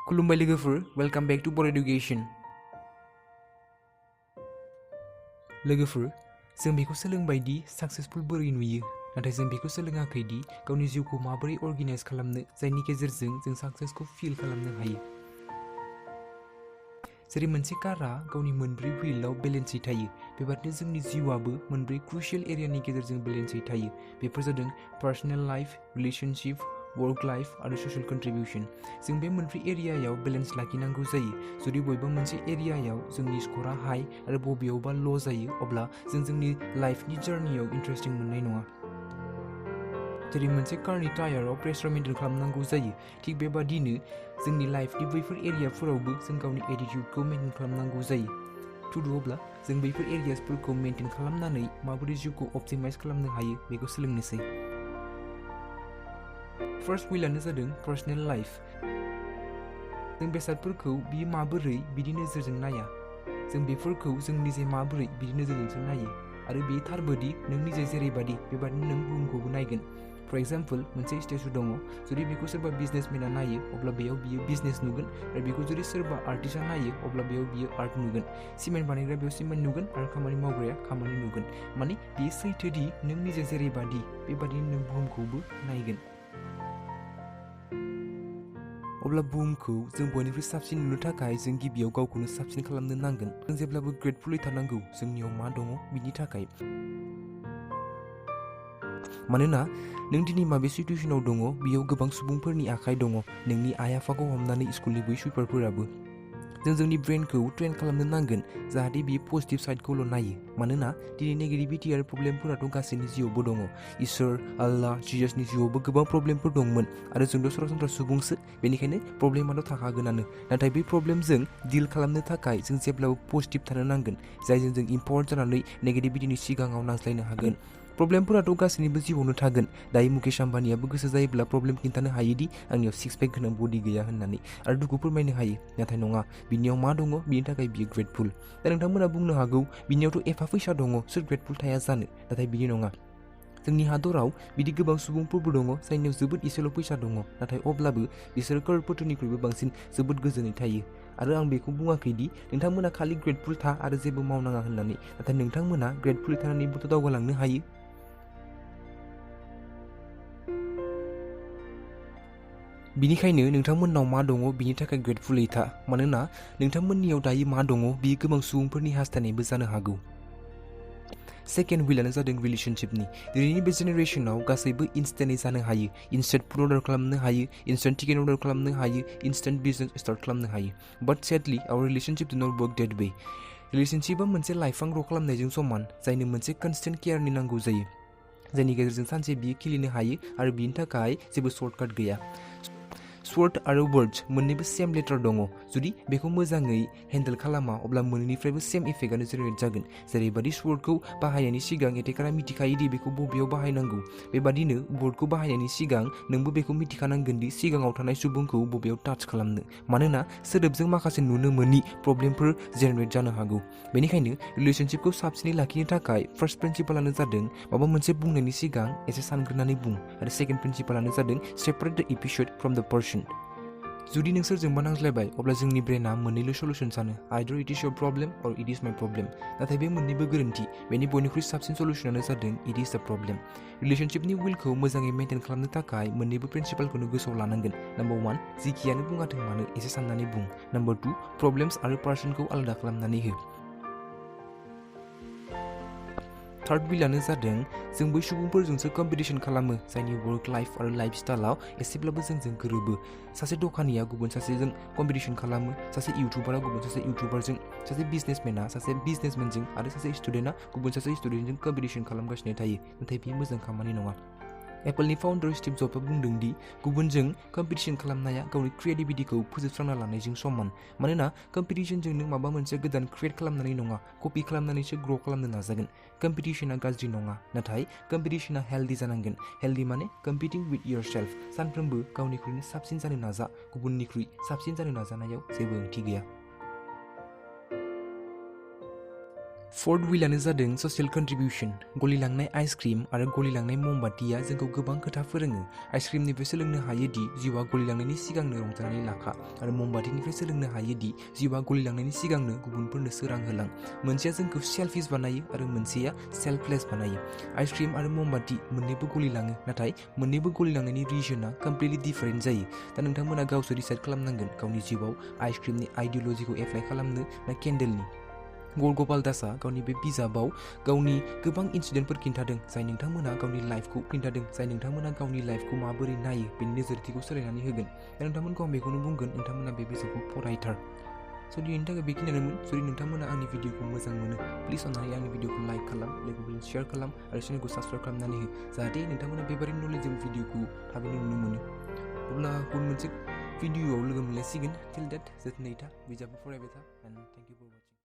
खुलुमबाय लोगोफोर, welcome back to board education. लोगोफोर, जों बेखौ सोलोंबाय दि सक्सेसफुल बोरै नुयो, नाथाय जों बेखौ सोलोङाखै दि गावनि जिउखौ माबोरै अर्गेनाइज खालामनो जायनि गेजेरजों जों सक्सेसखौ फिल खालामनो हायो। जेरै मोनसे कारआ गावनि मोनब्रै व्हीलआव बेलेन्सै थायो, बेबादिनो जोंनि जिउआबो मोनब्रै क्रुशियेल एरियानि गेजेरजों बेलेन्सै थायो। बेफोर जादों personal life, relationship, work life आरो ससियेल कन्ट्रिबिउशन। जों बे मोनब्रै एरियायाव बेलेन्स लाखिनांगौ जायो। जुदि बबेबा मोनसे एरियायाव जोंनि स्क'रा हाई आरो बबेयावबा ल' जायो, अब्ला जों जोंनि लाइफनि जार्नियाव इन्टारेस्टिं मोननाय नङा। जेरै मोनसे कारनि टायाराव प्रेसार मेइन्टेन खालामनांगौ जायो, थिग बेबादिनो जोंनि लाइफनि बैफोर एरियाफोरावबो जों गावनि एटिट्युडखौ मेइन्टेन खालामनांगौ जायो। थुदु अब्ला जों बैफोर एरियासफोरखौ मेइन्टेन खालामनानै माबोरै जिउखौ अप्टिमाइज खालामनो हायो बेखौ सोलोंनोसै। फार्स्ट व्हीलआनो जादों पार्सनेल लाइफ। जों बेसादफोरखौ बियो माबोरै बिदि नोजोरजों नाया, जों बेफोरखौ जों निजे माबोरै बिदि नोजोरजोंसो नायो। आरो बे थारबोदि नों निजे जेरैबादि बेबादिनो नों बुहुमखौबो नायगोन। फर एग्जाम्पल, मोनसे स्टेचु दङ, जुदि बेखौ सोरबा बिजनेसमेना नायो अब्ला बेयाव बियो बिजनेस नुगोन, आरो बेखौ जुदि सोरबा आर्टिस्टआ नायो अब्ला बेयाव बियो आर्ट नुगोन। सिमेन्ट बानायग्राया बेयाव सिमेन्ट नुगोन आरो खामानि मावग्राया खामानि नुगोन। माने बेयो सैथोदि नों निजे जेरैबादि बेबादिनो नों बुहुमखौबो नायगोन। अब्ला बुहुमखौ जों बयनिख्रुइ साबसिन नुनो थाखाय जों गिबियाव गावखौनो साबसिन खालामनो नांगोन। जों जेब्लाबो ग्रेटफुलै थानांगौ जोंनियाव मा दङ बिनि थाखाय। मानोना नों दिनै माबे सिटुएसनाव दङ बेयाव गोबां सुबुंफोरनि आखाइ दङ, नोंनि आइ आफाखौ हमनानै स्कुलनि बै सुइपारफोराबो। जों जोंनि ब्रेनखौ ट्रेन खालामनो नांगोन जाहाथे बियो पजिटिभ साइडखौल' नायो। मानोना दिनै नेगेटिभिटि आरो प्रब्लेमफोराथ' गासैनि जिउआवबो दङ। इसोर, आल्लाह, जिजासनि जिउआवबो गोबां प्रब्लेमफोर दंमोन, आरो जोंथ' सरासनस्रा सुबुंसो, बेनिखायनो प्रब्लेमाथ' थाखागोनानो। नाथाय बै प्रब्लेमजों डिल खालामनो थाखाय जों जेब्लाबो पजिटिभ थानो नांगोन, जायजों जों इम्पावार जानानै नेगेटिभिटिनि सिगाङाव नांज्लायनो हागोन। प्रब्लेमफोराथ' गासैनिबो जिउआवनो थागोन। दायो मुकेश आम्बानियाबो गोसो जायोब्ला प्रब्लेम खिन्थानो हायोदि आंनियाव सिक्स पेक गोनां बडि गैया होननानै, आरो दुखु फोरमायनो हायो। नाथाय नङा, बिनियाव मा दङ बिनि थाखाय बियो ग्रेटफुल। दा नोंथांमोना बुंनो हागौ बिनियावथ' एफा फैसा दङ, सोर ग्रेटफुल थाया जानो? नाथाय बिदि नङा। जोंनि हादराव बिदि गोबां सुबुंफोरबो दङ जायनियाव जोबोद एसेल' फैसा दङ, नाथाय अब्लाबो बिसोरो करोड़पतिनिख्रुइबो बांसिन जोबोद गोजोनै थायो। आरो आं बेखौ बुङाखैदि नोंथांमोना खालि ग्रेटफुल था आरो जेबो मावनाङा होननानै, नाथाय नोंथांमोना ग्रेटफुल थानानैबोथ' दावगालांनो हायो। बिनिखायनो नोंथांमोननाव मा दङ बिनि थाखाय ग्रेटफुलै था, मानोना नोंथांमोननियाव दायो मा दङ बियो गोबां सुबुंफोरनि हास्थायनायबो जानो हागौ। सेकेन्ड व्हीलआनो जादों रिलेशनशिपनि। दिनैनि बे जेनेरेसनाव गासैबो इन्स्टेन्टै जानो हायो। इन्स्टेन्ट फुड अर्डार खालामनो हायो, इन्स्टेन्ट टिकेट अर्डार खालामनो हायो, इन्स्टेन्ट बिजनेस स्टार्ट खालामनो हायो। बाट सेडलि our relationship do not work date वे। रिलेशनशिपआ मोनसे लाइफां ग्र' खालामनायजों समान, जायनो मोनसे कनस्टेन्ट केयारनि नांगौ जायो, जायनि गेजेरजों सानसे बियो खिलिनो हायो, आरो बिनि थाखाय जेबो सर्टकाट गैया। स्वर्ड आरो वर्ड्स मोननैबो सेम लेटार दङ। जुदि बेखौ मोजाङै हेन्डेल खालामा अब्ला मोननैनिफ्रायबो सेम इफेक्टआनो जेनेरेट जागोन। जेरैबादि स्वर्डखौ बाहायनायनि सिगां एटेकारा मिथिखायोदि बेखौ बबेयाव बाहायनांगौ, बेबादिनो वर्डखौ बाहायनायनि सिगां नोंबो बेखौ मिथिखानांगोन दि सिगाङाव थानाय सुबुंखौ बबेयाव टाच खालामनो। मानोना सोदोबजों माखासे नुनो मोनि प्रब्लेमफोर जेनेरेट जानो हागौ। बेनिखायनो रिलेशनशिपखौ साबसिनै लाखिनो थाखाय फार्स्ट प्रिन्सिपालानो जादों माबा मोनसे बुंनायनि सिगां एसे सानग्रोनानै बुं, आरो सेकेन्ड प्रिन्सिपालानो जादों सेपारेट द एपिसड फ्रम द पर्सन। जुदि नों सोरजोंबा नांज्लायबाय अब्ला जोंनि ब्रेना मोननैल' सल्युसन सानो, either it is your problem or it is my problem. नाथाय बे मोननैबो गोरोन्थि। बेनि बयनिख्रुइ साबसिन सल्युसनानो जादों इट इज द प्रब्लेम। रिलेशनशिपनि विलखौ मोजाङै मेइन्टेन खालामनो थाखाय मोननैबो प्रिन्सिपालखौनो गोसोआव लानांगोन। नाम्बार 1, जिखियानो बुङाथों मानो एसे साननानै बुं। नाम्बार 2, प्रब्लेम्स आरो पार्सनखौ आलादा खालामनानै हो। थार्ड व्हीलआनो जादों जों बै सुबुंफोरजोंसो कम्पिटिसन खालामो जायनि वर्क लाइफ आरो लाइफ स्टाइलाव एसेब्लाबो जोंजों गोरोबो। सासे दखानिया गुबुन सासेजों कम्पिटिसन खालामो, सासे इउटुबारा गुबुन सासे इउटुबारजों, सासे बिजनेसमेना सासे बिजनेसमेनजों, आरो सासे स्टुडेन्टआ गुबुन सासे स्टुडेन्टजों कम्पिटिसन खालामगासिनो थायो। नाथाय बेयो मोजां खामानि नङा। एप्पलनि फाउन्डार स्टिभ जब्सआ बुंदों दि गुबुनजों कम्पिटिसन खालामनाया गावनि क्रिएटिभिटिखौ फोजोबस्रांना लानायजों समान। मानोना कम्पिटिसनजों नों माबा मोनसे गोदान क्रिएट खालामनानै नङा, कपि खालामनानैसो ग्र' खालामनो नाजागोन। कम्पिटिसना गाज्रि नङा, नाथाय कम्पिटिसना हेल्दि जानांगोन। हेल्दि माने कम्पिटिं विथ योर सेल्फ। सानफ्रोमबो गावनिख्रुइनो साबसिन जानो नाजा, गुबुननिख्रुइ साबसिन जानो नाजानायाव जेबो ओंथि गैया। फोर्थ विलानो जादों ससियेल कन्ट्रिबिउसन। गलिलांनाय आइसक्रिम आरो गलिलांनाय ममबातिया जोंखौ गोबां खोथा फोरोङो। आइसक्रिमनिफ्राय सोलोंनो हायोदि जिउआ गलिलांनायनि सिगांनो रंजानानै लाखा आरो ममबातिनिफ्राय सोलोंनो हायोदि जिउआ गलिलांनायनि सिगांनो गुबुनफोरनो सोरां होलां। मोनसेया जोंखौ सेल्फिश बानायो आरो मोनसेया सेल्फलेस बानायो। आइसक्रिम आरो ममबाति मोन्नैबो गलिलाङो, नाथाय मोन्नैबो गलिलांनायनि रिजना कमप्लिटलि डिफारेन्ट जायो। दा नोंथांमोना गावसोर डिसाइड खालामनांगोन गावनि जिउआव आइसक्रिमनि आइडियलजिखौ एप्लाइ खालामनो ना केन्डेलनि। गौर गपाल दासआ गावनि बे बिजाबाव गावनि गोबां इन्सिडेन्टफोर खिन्थादों जाय नोंथांमोना गावनि लाइफखौ खिन्थादों, जाय नोंथांमोना गावनि लाइफखौ माबोरै नायो बेनि नोजोरथिखौ सोलायनानै होगोन। दा नोंथांमोनखौ आं बेखौनो बुंगोन, नोंथांमोना बे बिजाबखौ फरायथार। स' दिनैनि थाखाय बेखिनियानोमोन। जुदि नोंथांमोना आंनि भिडिअखौ मोजां मोनो, प्लिज अननानै आंनि भिडिअखौ लाइक खालाम, लोगोफोरजों शेयार खालाम आरो चेनेलखौ साबस्क्राइब खालामनानै हो, जाहाथे नोंथांमोना बेबायदि नलेजेबोल भिडिअखौ थाबैनो नुनो मोनो। अब्ला गुबुन मोनसे भिडिअआव लोगो मोनलायसिगोन। टिल देट जोथोनै था, बिजाबखौ फरायबाय था, एन्ड थेंक इउ।